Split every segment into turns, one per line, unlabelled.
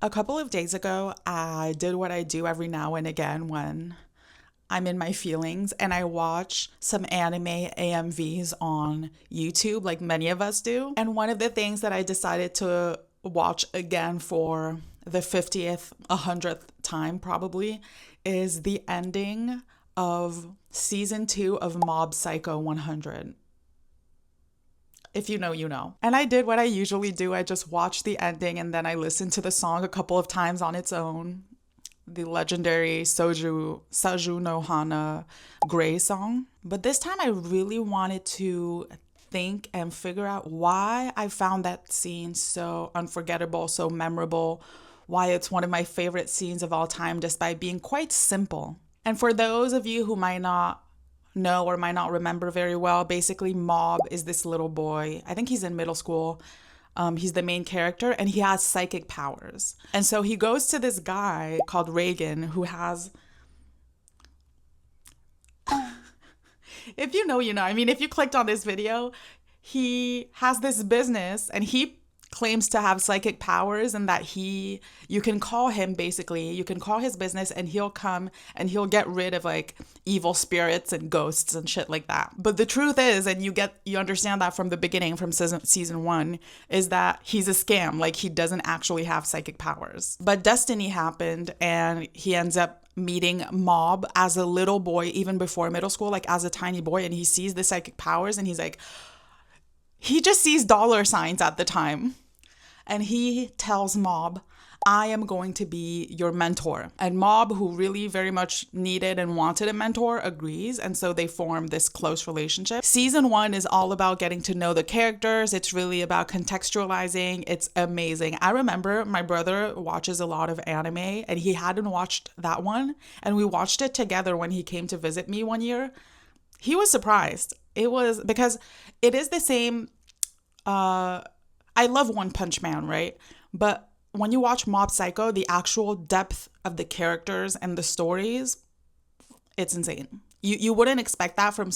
A couple of days ago, I did what I do every now and again when I'm in my feelings and I watch some anime AMVs on YouTube, like many of us do. And one of the things that I decided to watch again for the 50th, 100th time probably is the ending of season 2 of Mob Psycho 100. If you know, you know. And I did what I usually do. I just watched the ending and then I listened to the song a couple of times on its own. The legendary Saju no Hana Gray song. But this time I really wanted to think and figure out why I found that scene so unforgettable, so memorable, why it's one of my favorite scenes of all time, despite being quite simple. And for those of you who might not know or might not remember very well, basically, Mob is this little boy. I think he's in middle school. He's the main character and he has psychic powers. And so he goes to this guy called Reigen who has, if you know, you know. I mean, if you clicked on this video, he has this business and he claims to have psychic powers and that you can call him basically, you can call his business and he'll come and he'll get rid of like evil spirits and ghosts and shit like that. But the truth is, and you understand that from the beginning, from season 1, is that he's a scam. Like he doesn't actually have psychic powers. But destiny happened and he ends up meeting Mob as a little boy, even before middle school, like as a tiny boy, and he sees the psychic powers and he's like, he just sees dollar signs at the time. And he tells Mob, I am going to be your mentor. And Mob, who really very much needed and wanted a mentor, agrees. And so they form this close relationship. Season 1 is all about getting to know the characters. It's really about contextualizing. It's amazing. I remember my brother watches a lot of anime and he hadn't watched that one. And we watched it together when he came to visit me one year. He was surprised. It was because it is the same. I love One Punch Man, right? But when you watch Mob Psycho, the actual depth of the characters and the stories, it's insane. You wouldn't expect that from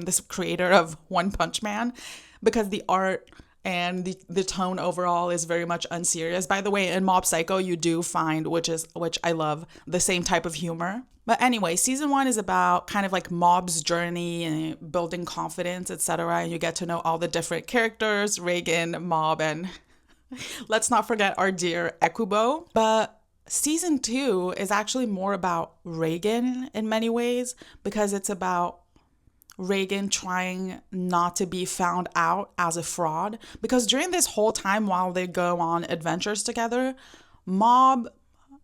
this creator of One Punch Man, because the art and the tone overall is very much unserious. By the way, in Mob Psycho, you do find, which I love, the same type of humor. But anyway, season 1 is about kind of like Mob's journey and building confidence, etc. And you get to know all the different characters, Reigen, Mob, and let's not forget our dear Ekubo. But season 2 is actually more about Reigen in many ways, because it's about Reigen trying not to be found out as a fraud. Because during this whole time while they go on adventures together, Mob,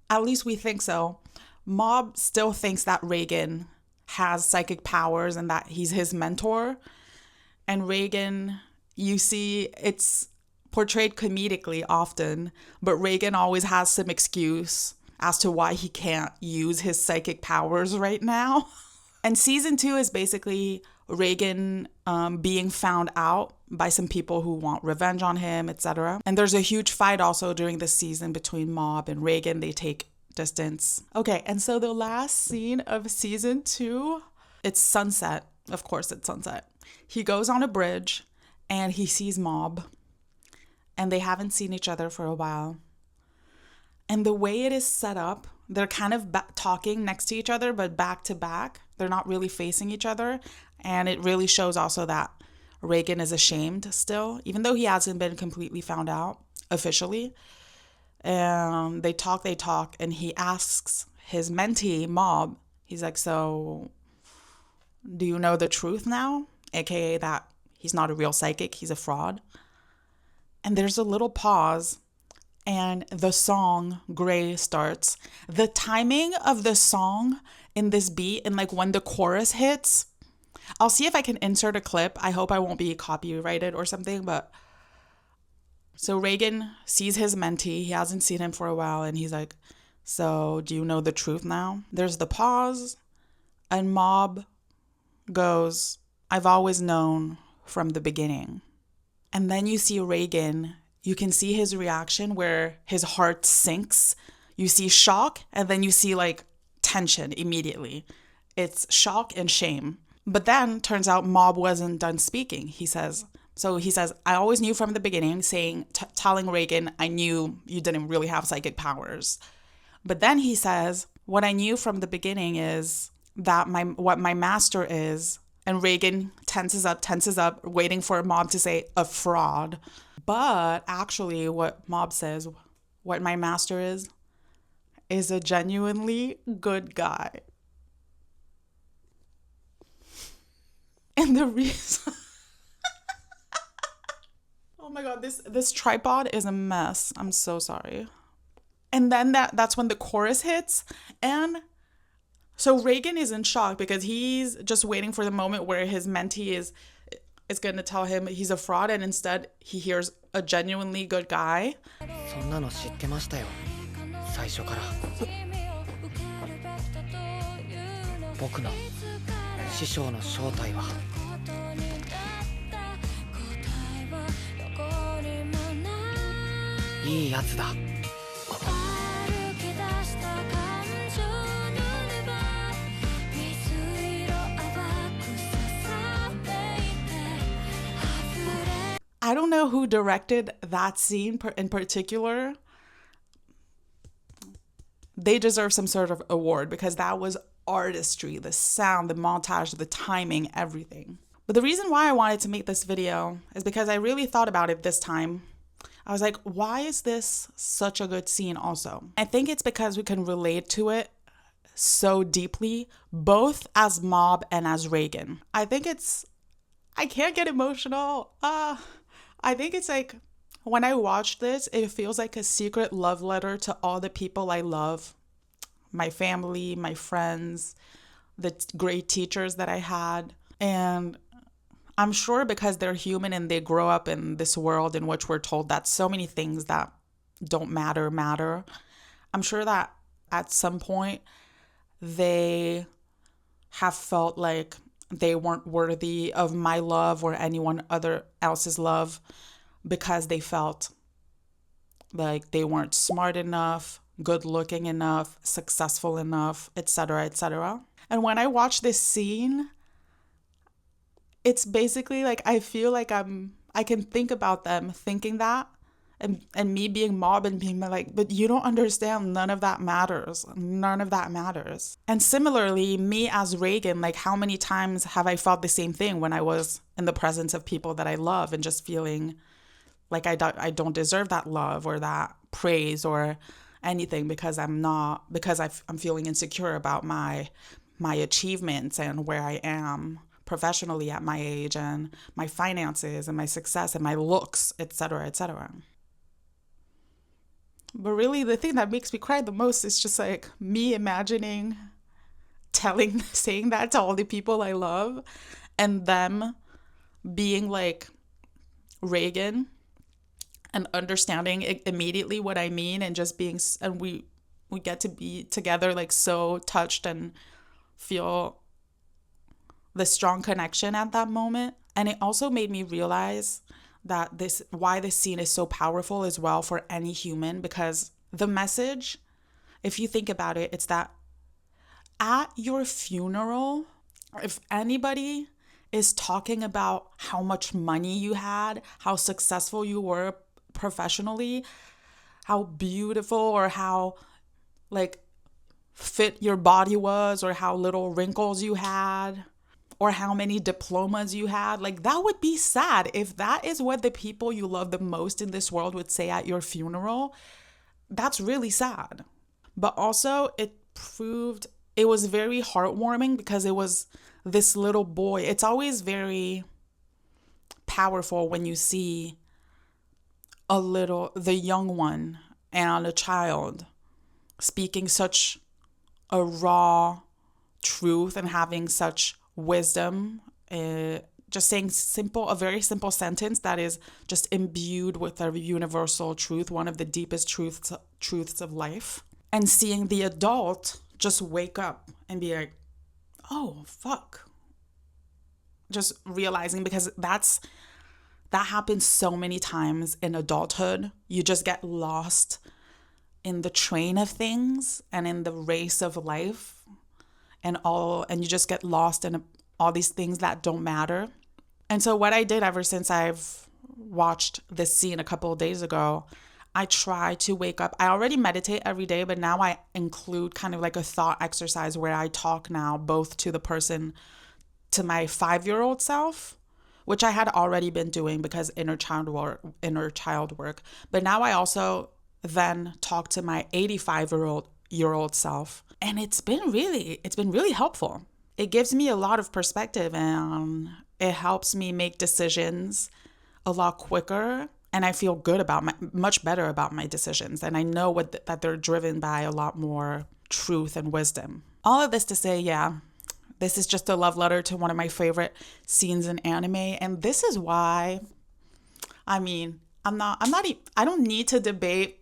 at least we think so, Mob still thinks that Reigen has psychic powers and that he's his mentor. And Reigen, you see, it's portrayed comedically often, but Reigen always has some excuse as to why he can't use his psychic powers right now. And season 2 is basically Reigen being found out by some people who want revenge on him, etc. And there's a huge fight also during this season between Mob and Reigen. They take distance. Okay, and so the last scene of season 2, it's sunset. Of course, it's sunset. He goes on a bridge and he sees Mob, and they haven't seen each other for a while. And the way it is set up, they're kind of talking next to each other, but back to back. They're not really facing each other. And it really shows also that Reigen is ashamed still, even though he hasn't been completely found out officially. They talk, and he asks his mentee, Mob, he's like, so do you know the truth now? AKA that he's not a real psychic, he's a fraud. And there's a little pause, and the song Gray starts. The timing of the song in this beat, and like when the chorus hits, I'll see if I can insert a clip. I hope I won't be copyrighted or something, but so Reigen sees his mentee. He hasn't seen him for a while, and he's like, so do you know the truth now? There's the pause, and Mob goes, I've always known from the beginning. And then you see Reigen, you can see his reaction where his heart sinks. You see shock, and then you see like tension immediately. It's shock and shame. But then turns out Mob wasn't done speaking. He says, So he says, I always knew from the beginning, telling Reigen, I knew you didn't really have psychic powers. But then he says, what I knew from the beginning is that what my master is, and Reigen tenses up, waiting for Mob to say a fraud. But actually what Mob says, what my master is a genuinely good guy. And the reason oh my god, this tripod is a mess. I'm so sorry. And then that's when the chorus hits, and so Reigen is in shock because he's just waiting for the moment where his mentee is going to tell him he's a fraud, and instead he hears a genuinely good guy. そんなの知ってましたよ。最初から。僕の師匠の正体は。いいやつだ。I don't know who directed that scene in particular. They deserve some sort of award because that was artistry, the sound, the montage, the timing, everything. But the reason why I wanted to make this video is because I really thought about it this time. I was like, why is this such a good scene also? I think it's because we can relate to it so deeply, both as Mob and as Reigen. I can't get emotional. I think it's like, when I watch this, it feels like a secret love letter to all the people I love. My family, my friends, the great teachers that I had. And I'm sure because they're human and they grow up in this world in which we're told that so many things that don't matter. I'm sure that at some point they have felt like they weren't worthy of my love or anyone other else's love because they felt like they weren't smart enough, good looking enough, successful enough, etc., etc. And when I watch this scene, it's basically like I feel like I can think about them thinking that, and me being Mob and being like, but you don't understand, none of that matters. None of that matters. And similarly, me as Reigen, like how many times have I felt the same thing when I was in the presence of people that I love and just feeling like I don't deserve that love or that praise or anything because I'm feeling insecure about my achievements and where I am professionally at my age and my finances and my success and my looks, etc., etc. But really the thing that makes me cry the most is just like me imagining saying that to all the people I love and them being like Reigen and understanding immediately what I mean and just being, and we get to be together like so touched and feel the strong connection at that moment. And it also made me realize that why this scene is so powerful as well for any human, because the message, if you think about it, it's that at your funeral, if anybody is talking about how much money you had, how successful you were professionally, how beautiful or how like fit your body was or how little wrinkles you had, or how many diplomas you had, like that would be sad. If that is what the people you love the most in this world would say at your funeral, that's really sad. But also it was very heartwarming because it was this little boy. It's always very powerful when you see the young one and a child speaking such a raw truth and having such wisdom, just saying a very simple sentence that is just imbued with a universal truth, one of the deepest truths of life, and seeing the adult just wake up and be like, oh fuck, just realizing, because that happens so many times in adulthood. You just get lost in the train of things and in the race of life and you just get lost in all these things that don't matter. And so what I did ever since I've watched this scene a couple of days ago, I try to wake up. I already meditate every day, but now I include kind of like a thought exercise where I talk now both to the person, to my 5-year-old self, which I had already been doing because inner child work. But now I also then talk to my 85-year-old self. And it's been really helpful. It gives me a lot of perspective, and it helps me make decisions a lot quicker, and I feel good about much better about my decisions, and I know that they're driven by a lot more truth and wisdom. All of this to say, yeah, this is just a love letter to one of my favorite scenes in anime, and this is why, I mean, I don't need to debate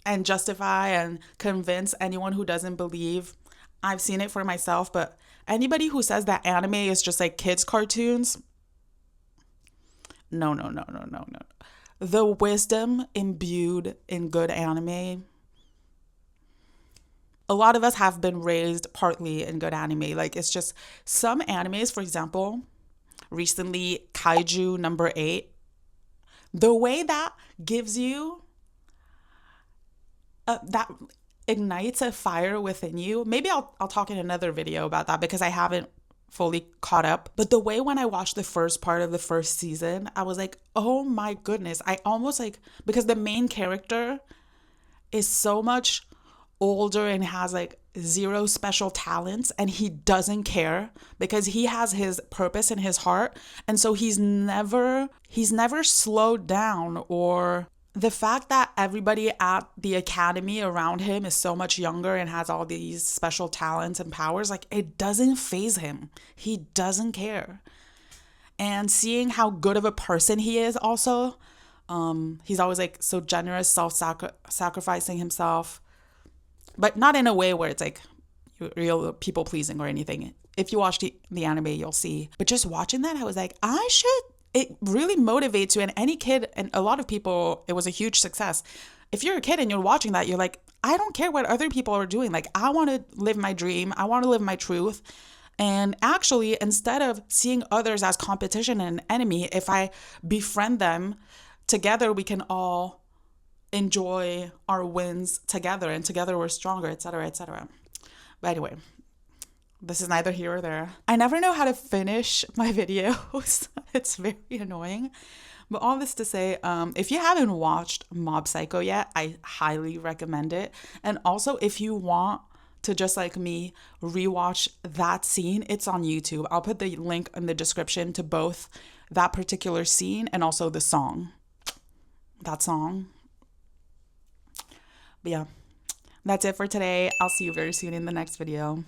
and justify and convince anyone who doesn't believe. I've seen it for myself, but anybody who says that anime is just like kids' cartoons, no. The wisdom imbued in good anime. A lot of us have been raised partly in good anime. Like, it's just some animes, for example, recently Kaiju number 8, the way that gives you that ignites a fire within you. Maybe I'll talk in another video about that because I haven't fully caught up. But the way when I watched the first part of the first season, I was like, oh my goodness. I almost like, because the main character is so much older and has like zero special talents, and he doesn't care because he has his purpose in his heart. And so he's never slowed down, or the fact that everybody at the academy around him is so much younger and has all these special talents and powers, like, it doesn't faze him. He doesn't care. And seeing how good of a person he is also, he's always like so generous, sacrificing himself, but not in a way where it's like real people pleasing or anything. If you watch the anime, you'll see. But just watching that, I was like, it really motivates you. And any kid, and a lot of people, it was a huge success. If you're a kid and you're watching that, you're like, I don't care what other people are doing. Like, I want to live my dream. I want to live my truth. And actually, instead of seeing others as competition and an enemy, if I befriend them, together we can all enjoy our wins together, and together we're stronger, etc., etc. But anyway, this is neither here or there. I never know how to finish my videos. It's very annoying. But all this to say, if you haven't watched Mob Psycho yet, I highly recommend it. And also, if you want to, just like me, rewatch that scene, it's on YouTube. I'll put the link in the description to both that particular scene and also the song. That song. But yeah, that's it for today. I'll see you very soon in the next video.